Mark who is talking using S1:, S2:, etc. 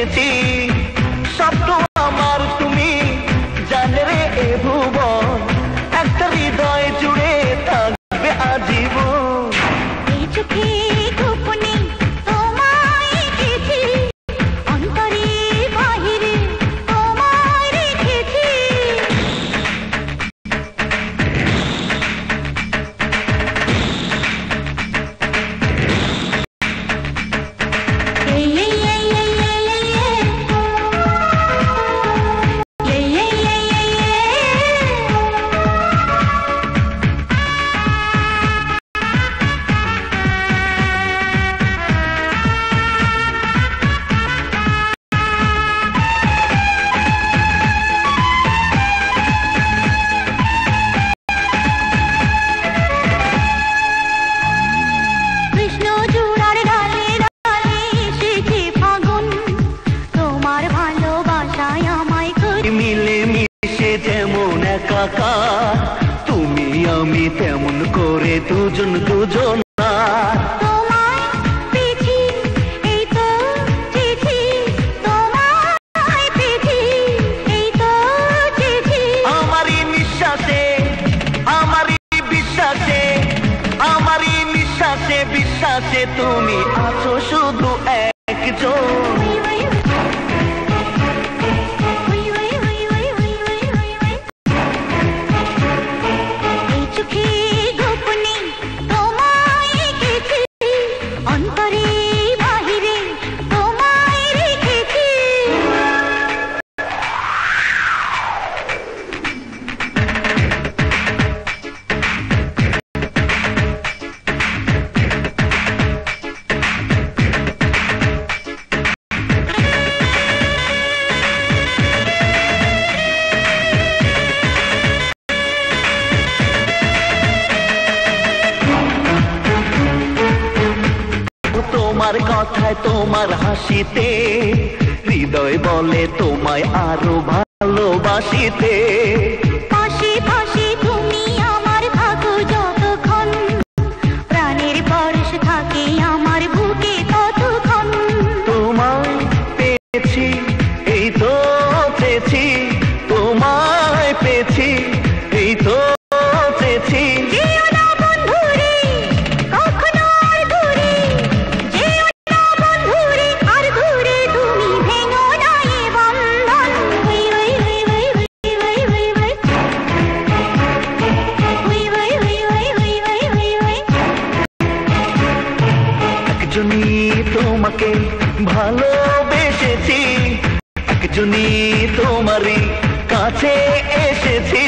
S1: এসেছি সব আমার তুমি জানে রে এ ভুবন একটা হৃদয় জুড়ে থাকবে আজীবন
S2: এই চোখে গোপনে তোমায় এঁকেছি অন্তরে বাহিরে তোমায় রেখেছি
S1: তুমি আমি তেমন করে দুজন দুজন
S2: তোমায় পেয়েছি এই তো চেয়েছি তোমায় পেয়েছি এই তো চেয়েছি
S1: আমারই নিঃশ্বাসে আমারই বিশ্বাসে আমারই নিঃশ্বাসে বিশ্বাসে তুমি আছো শুধু একজন তোমার কথায় তোমার হাসিতে হৃদয় বলে তোমায় আরো ভালোবাসিতে
S2: পাশে পাশে তুমি আমার থাকো যতক্ষণ প্রাণের পরশ থাকে আমার বুকে ততক্ষণ
S1: তোমায় পেয়েছি এই তো চেয়েছি তোমায় পেয়েছি এই তো চেয়েছি তোমাকে ভালোবেসেছি একজনই তোমারই কাছে এসেছি